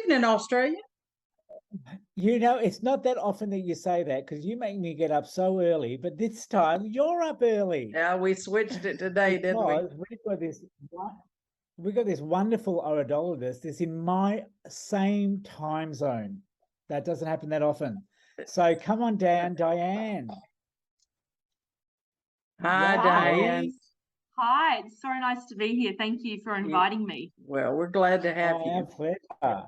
evening, Australia. You know, it's not that often that you say that because you make me get up so early, but this time you're up early. Yeah, we switched it today, didn't we? Because we've got this wonderful iridologist that's in my same time zone. That doesn't happen that often. So come on down, Diane. Hi, Diane. Hi, it's so nice to be here. Thank you for inviting me. Well, we're glad to have you. Our pleasure.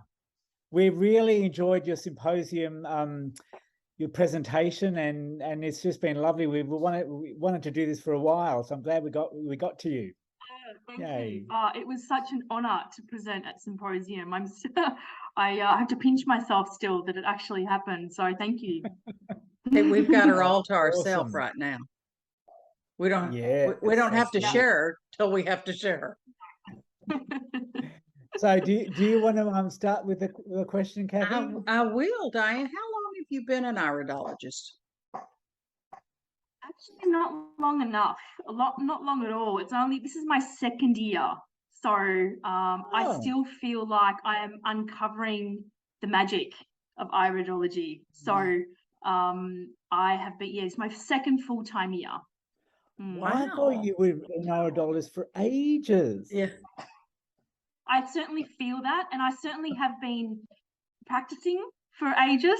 We really enjoyed your symposium, your presentation, and it's just been lovely. We wanted to do this for a while, so I'm glad we got to you. Thank you. It was such an honor to present at symposium. I have to pinch myself still that it actually happened. So thank you. Hey, we've got her all to ourselves right now. We don't. Yeah, we don't have to share her till we have to share her. So do you want to start with the question, Kathy? I will, Diane. How long have you been an iridologist? Actually, not long enough. Not long at all. This is my second year. So I still feel like I am uncovering the magic of iridology. So I have been, it's my second full-time year. Wow. I thought you were an iridologist for ages. Yeah. I certainly feel that, and I certainly have been practicing for ages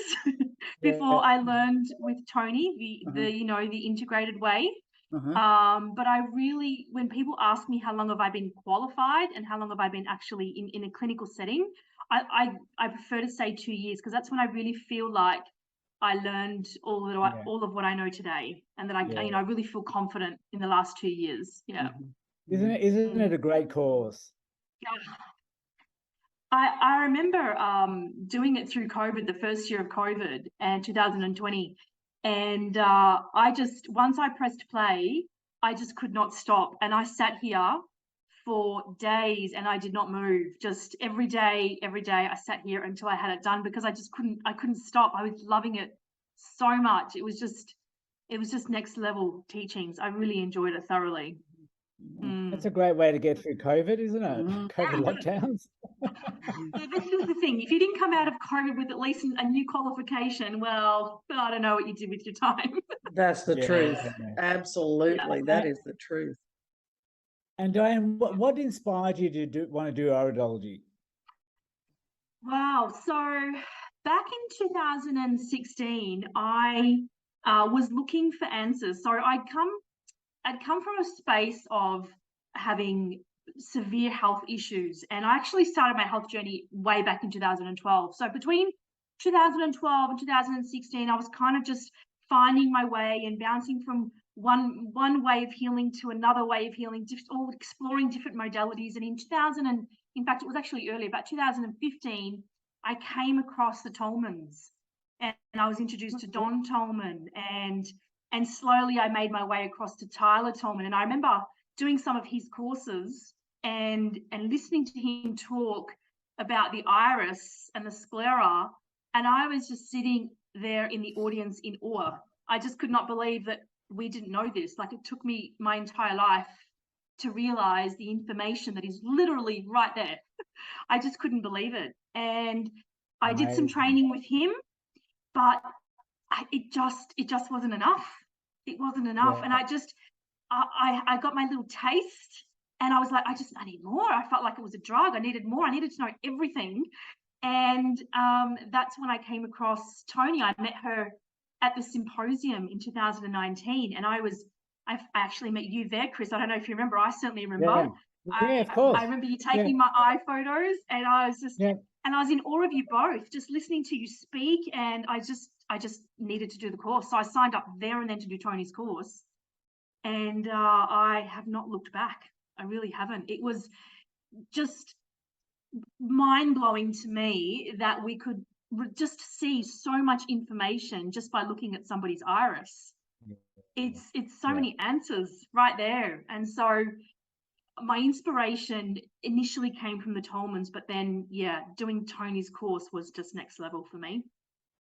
before I learned with Tony the integrated way. But I really, when people ask me how long have I been qualified and how long have I been actually in a clinical setting, I prefer to say 2 years, because that's when I really feel like I learned all of what I know today, and that I really feel confident in the last 2 years. Yeah. Isn't it a great course? Yeah. I remember doing it through COVID, the first year of COVID, and 2020. And once I pressed play, I just could not stop. And I sat here for days and I did not move. Just every day I sat here until I had it done, because I couldn't stop. I was loving it so much. It was just next level teachings. I really enjoyed it thoroughly. That's a great way to get through COVID, isn't it? COVID lockdowns. This is the thing. If you didn't come out of COVID with at least a new qualification, well, I don't know what you did with your time. That's the truth. Absolutely. That is the truth. And Diane, what inspired you to want to do iridology? Wow. So back in 2016, I was looking for answers. So I'd come from a space of having severe health issues, and I actually started my health journey way back in 2012. So between 2012 and 2016, I was kind of just finding my way and bouncing from one way of healing to another way of healing, just all exploring different modalities. And in fact, it was actually earlier, about 2015, I came across the Tolmans, and I was introduced to Don Tolman, and slowly I made my way across to Tyler Tolman. And I remember doing some of his courses and listening to him talk about the iris and the sclera. And I was just sitting there in the audience in awe. I just could not believe that we didn't know this. Like, it took me my entire life to realize the information that is literally right there. I just couldn't believe it. And I did some training with him, but it just wasn't enough. It wasn't enough. And I got my little taste, and I was like, I need more. I felt like it was a drug. I needed more. I needed to know everything. And that's when I came across Tony. I met her at the symposium in 2019, and I actually met you there, Chris. I don't know if you remember. I certainly remember. Yeah, of course. I remember you taking my eye photos, and I was just and I was in awe of you both, just listening to you speak, and I just needed to do the course. So I signed up there and then to do Tony's course, and I have not looked back. I really haven't. It was just mind-blowing to me that we could just see so much information just by looking at somebody's iris. It's so many answers right there. And so my inspiration initially came from the Tolmans, but then doing Tony's course was just next level for me.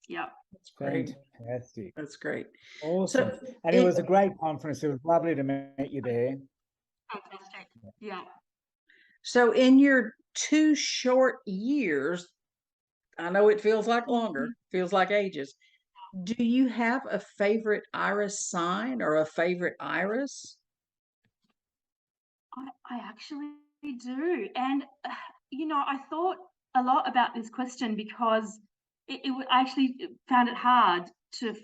Yeah, that's great. Fantastic. That's great. Awesome. And it was a great conference. It was lovely to meet you there. Fantastic. Yeah. So in your 2 short years, I know it feels like longer, feels like ages. Do you have a favorite iris sign or a favorite iris? I actually do. And, I thought a lot about this question because I actually found it hard to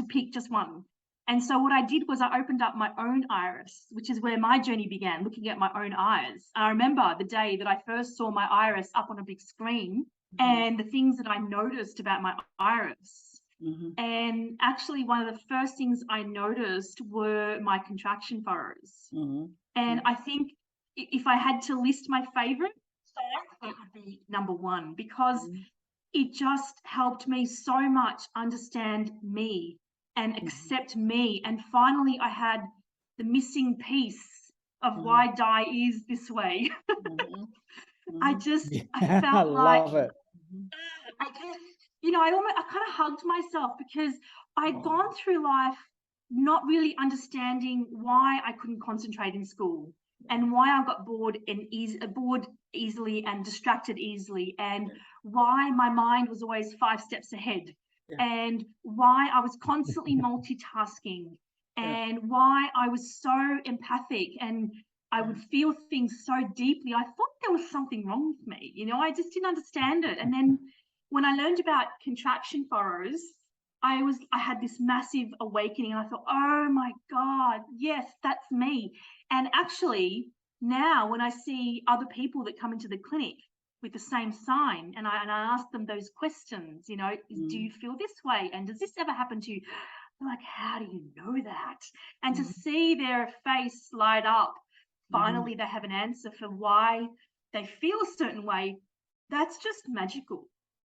pick just one. And so what I did was I opened up my own iris, which is where my journey began, looking at my own eyes. I remember the day that I first saw my iris up on a big screen and the things that I noticed about my iris. And actually, one of the first things I noticed were my contraction furrows. And I think if I had to list my favorite sign, it would be number one, because it just helped me so much understand me and accept me. And finally, I had the missing piece of why Di is this way. I felt like, love it. I just, I kind of hugged myself because I'd gone through life not really understanding why I couldn't concentrate in school and why I got bored easily and distracted easily, and why my mind was always 5 steps ahead, and why I was constantly multitasking, and why I was so empathic and I would feel things so deeply. I thought there was something wrong with me. I just didn't understand it. And then when I learned about contraction furrows, I had this massive awakening, and I thought, oh my God, yes, that's me. And actually, now when I see other people that come into the clinic with the same sign, and I ask them those questions, do you feel this way? And does this ever happen to you? They're like, how do you know that? And to see their face light up, finally they have an answer for why they feel a certain way. That's just magical.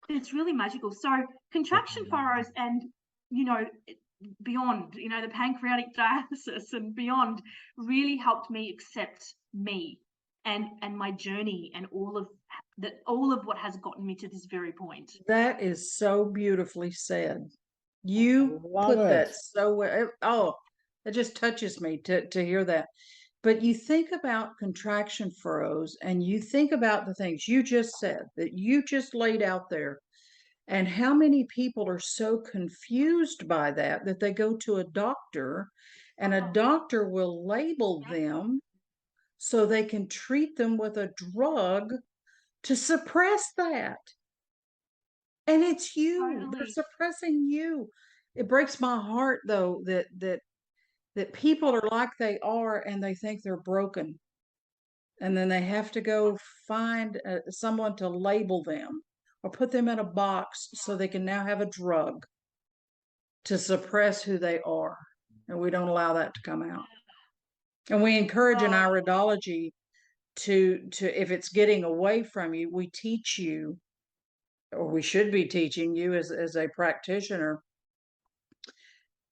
It's really magical. So contraction furrows and, beyond, the pancreatic dialysis and beyond really helped me accept me and my journey and all of what has gotten me to this very point. That is so beautifully said. You Love put that it. so well. Oh, it just touches me to hear that. But you think about contraction furrows and you think about the things you just said, that you just laid out there, and how many people are so confused by that they go to a doctor and a doctor will label them so they can treat them with a drug to suppress that. And it's you. They're Totally. suppressing you. It breaks my heart though that people are like they are and they think they're broken. And then they have to go find someone to label them or put them in a box so they can now have a drug to suppress who they are. And we don't allow that to come out. And we encourage in iridology to if it's getting away from you, we teach you, or we should be teaching you as a practitioner,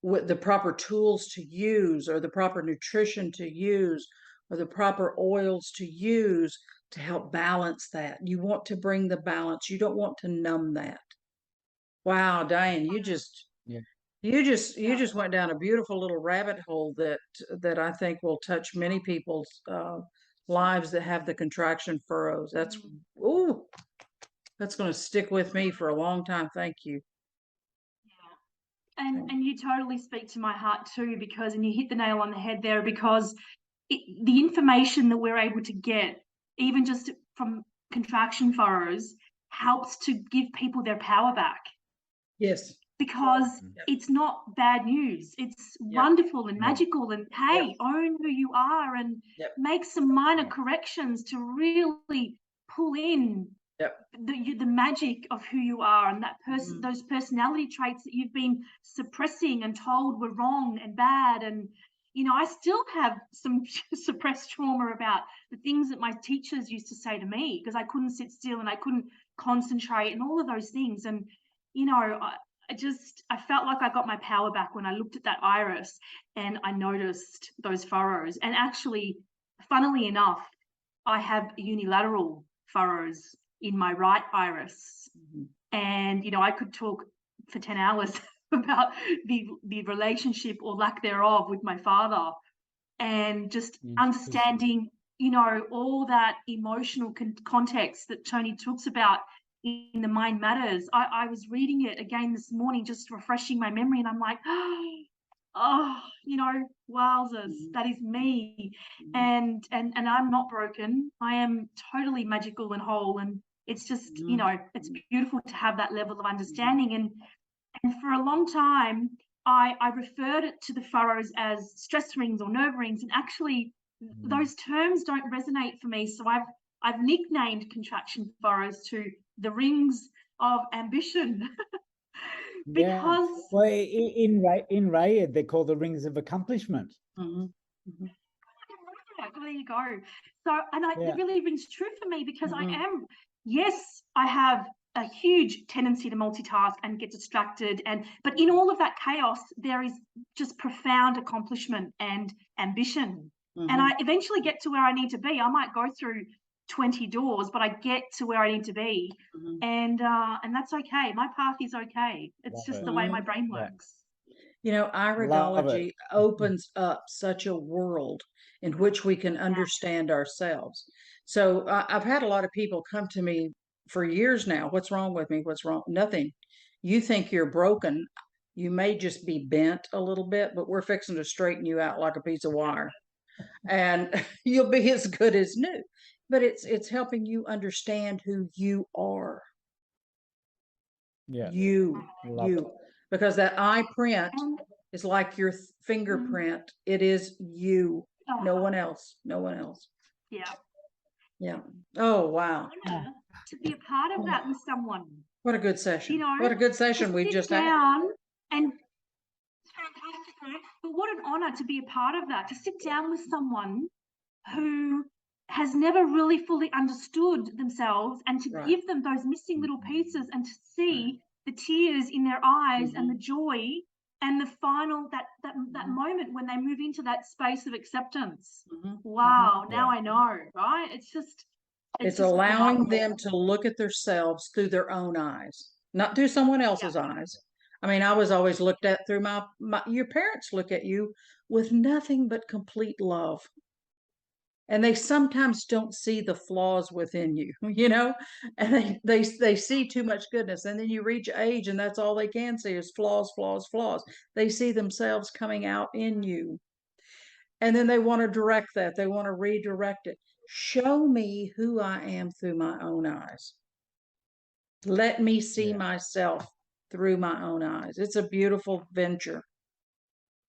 what the proper tools to use or the proper nutrition to use or the proper oils to use to help balance that. You want to bring the balance. You don't want to numb that. Wow, Diane, you just went down a beautiful little rabbit hole that I think will touch many people's lives that have the contraction furrows. That's going to stick with me for a long time. Thank you. And you totally speak to my heart too, and you hit the nail on the head there, because the information that we're able to get, even just from contraction furrows, helps to give people their power back. Yes. Because it's not bad news. It's wonderful and magical, and hey, own who you are and make some minor corrections to really pull in the magic of who you are and that person, those personality traits that you've been suppressing and told were wrong and bad. And I still have some suppressed trauma about the things that my teachers used to say to me, because I couldn't sit still and I couldn't concentrate and all of those things. And I felt like I got my power back when I looked at that iris and I noticed those furrows. And actually, funnily enough, I have unilateral furrows in my right iris. And, I could talk for 10 hours about the relationship or lack thereof with my father, and just understanding, all that emotional context that Tony talks about in the Mind Matters. I was reading it again this morning, just refreshing my memory, and I'm like, oh, you know, wowzers, that is me. And I'm not broken. I am totally magical and whole. And it's just, you know, it's beautiful to have that level of understanding. And for a long time, I referred it to the furrows as stress rings or nerve rings, and actually those terms don't resonate for me. So I've nicknamed contraction furrows to the rings of ambition. Because well, in Rayed, they're called the rings of accomplishment. Well, there you go. So, and it really rings true for me, because I am, yes, I have a huge tendency to multitask and get distracted, but in all of that chaos, there is just profound accomplishment and ambition. And I eventually get to where I need to be. I might go through 20 doors, but I get to where I need to be. And that's okay. My path is okay. It's just the way my brain works. You know, iridology opens up such a world in which we can understand ourselves. So I've had a lot of people come to me for years now. What's wrong with me? What's wrong? Nothing. You think you're broken. You may just be bent a little bit, but we're fixing to straighten you out like a piece of wire, and you'll be as good as new. But it's helping you understand who you are. You, because that eye print is like your fingerprint. It is you. No one else. No one else. Yeah. Oh, wow. To be a part of that with someone. What a good session. You know, what a good session we just had. And fantastic. But what an honor to be a part of that, to sit down with someone who has never really fully understood themselves, and to give them those missing little pieces, and to see the tears in their eyes and the joy and the final that moment when they move into that space of acceptance. Wow, now I know, right? It's just it's allowing them to look at themselves through their own eyes, not through someone else's eyes. I mean, I was always looked at through my your parents look at you with nothing but complete love. And they sometimes don't see the flaws within you, you know, and they see too much goodness. And then you reach age and that's all they can see is flaws, flaws, flaws. They see themselves coming out in you. And then they want to direct that. They want to redirect it. Show me who I am through my own eyes. Let me see myself through my own eyes. It's a beautiful venture.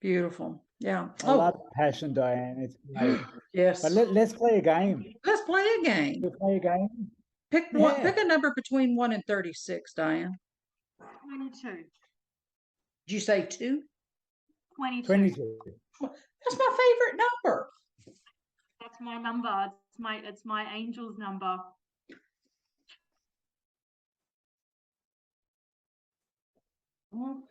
Beautiful. Yeah. I love passion, Diane. It's great. Yes. But let's play a game. Let's play a game. We'll play a game. Pick one. Pick a number between 1 and 36, Diane. 22. Did you say 2? 22. 22. That's my favorite number. That's my number. It's my angel's number.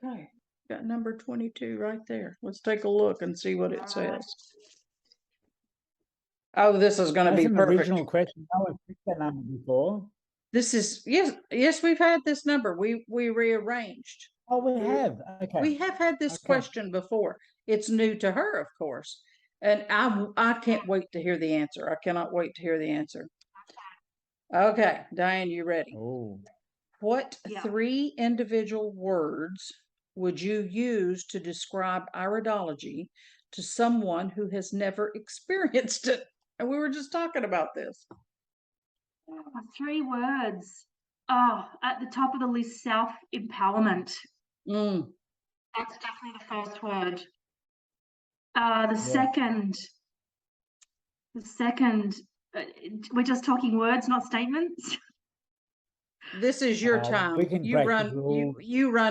Okay. Got number 22 right there. Let's take a look and see what it says. Oh, this is going to be an perfect. Original question. No one picked that number before. This is yes, we've had this number. We rearranged. Oh, we have. Okay. We have had this question before. It's new to her, of course. And I can't wait to hear the answer. I cannot wait to hear the answer. Okay, Diane, you ready? Oh. What 3 individual words would you use to describe iridology to someone who has never experienced it? And we were just talking about this. 3 words. Oh, at the top of the list, self-empowerment. That's definitely the first word. The second, we're just talking words, not statements. This is your time. We can you run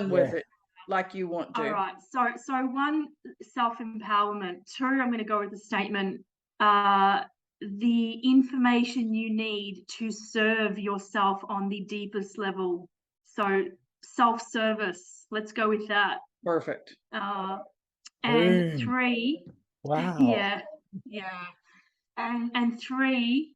with it like you want to. All right. So 1, self-empowerment. 2, I'm going to go with the statement. The information you need to serve yourself on the deepest level. So self-service. Let's go with that. Perfect. And 3. Wow. Yeah. And 3,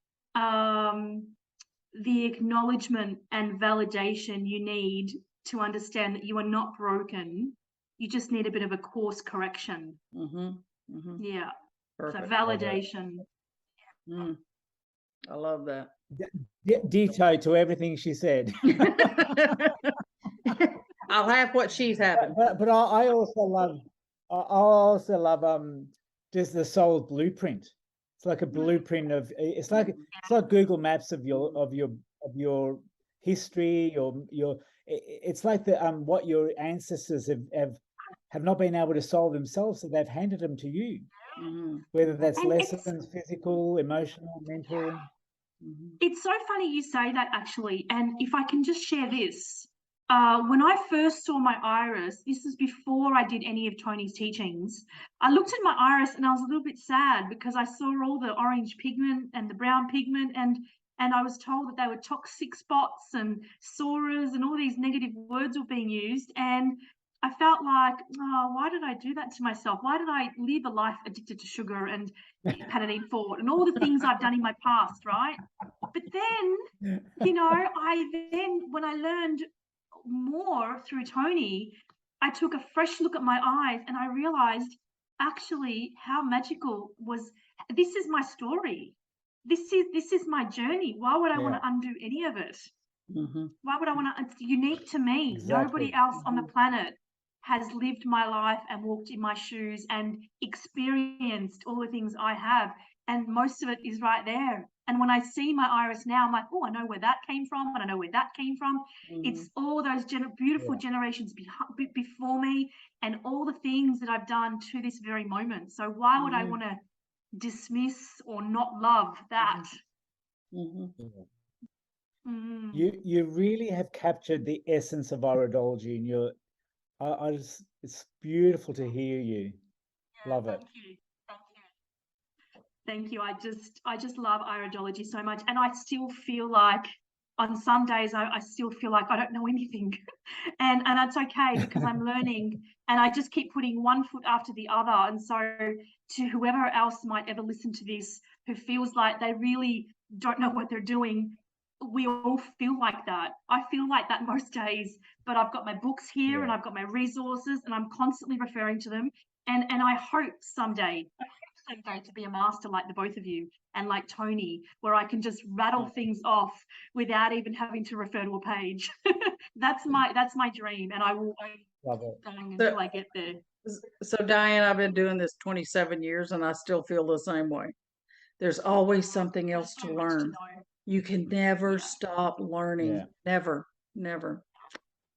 the acknowledgement and validation you need to understand that you are not broken. You just need a bit of a course correction. Yeah. Perfect. So validation. I love that. Ditto to everything she said. I'll have what she's having. But I also love just the soul blueprint. It's like a blueprint of it's like Google Maps of your history, it's like the what your ancestors have not been able to solve themselves, so they've handed them to you. Whether that's And lessons, physical, emotional, mental. It's so funny you say that, actually. And if I can just share this, when I first saw my iris, this was before I did any of Tony's teachings, I looked at my iris and I was a little bit sad because I saw all the orange pigment and the brown pigment, and I was told that they were toxic spots and soras and all these negative words were being used. And I felt like, oh, why did I do that to myself? Why did I live a life addicted to sugar and Panadine Forte and all the things I've done in my past, right? But then, when I learned more through Tony, I took a fresh look at my eyes and I realized actually how magical was, this is my story. This is my journey. Why would I want to undo any of it? Why would I want to? It's unique to me. Exactly. Nobody else on the planet has lived my life and walked in my shoes and experienced all the things I have. And most of it is right there. And when I see my iris now, I'm like, oh, I know where that came from, and I know where that came from. It's all those beautiful generations before me and all the things that I've done to this very moment. So why would I want to dismiss or not love that? You really have captured the essence of iridology, and it's beautiful to hear you. Love it. Thank you. I just love iridology so much, and I still feel like on some days I still feel like I don't know anything, and that's okay because I'm learning, and I just keep putting one foot after the other. And so, to whoever else might ever listen to this who feels like they really don't know what they're doing, we all feel like that. I feel like that most days, but I've got my books here and I've got my resources and I'm constantly referring to them. And I hope someday to be a master like the both of you and like Tony, where I can just rattle things off without even having to refer to a page. That's my dream, and I will Love it. keep going until I get there. So Diane, I've been doing this 27 years and I still feel the same way. There's always something else to learn. You can never stop learning. Never.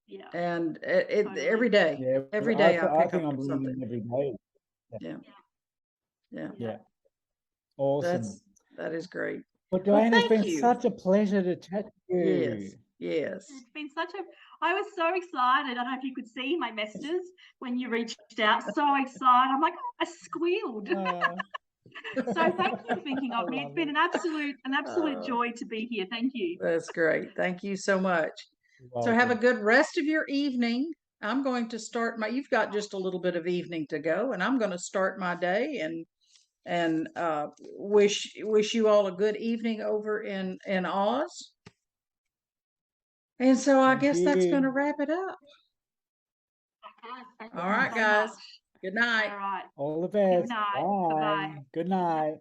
Yeah. And every day, every day I pick up something. Every day. Yeah. Awesome. That is great. Well, Diane, it's been you. such a pleasure to chat to you. Yes. It's been I was so excited. I don't know if you could see my messages when you reached out. So excited. I'm like, I squealed. So thank you for thinking of me. It's been an absolute joy to be here. Thank you. That's great. Thank you so much. So have a good rest of your evening. I'm going to start you've got just a little bit of evening to go, and I'm going to start my day and wish you all a good evening over in Oz. And so I guess that's going to wrap it up. Okay, all right, guys. Good night. All right. All the best. Good night. Bye. Bye-bye. Good night.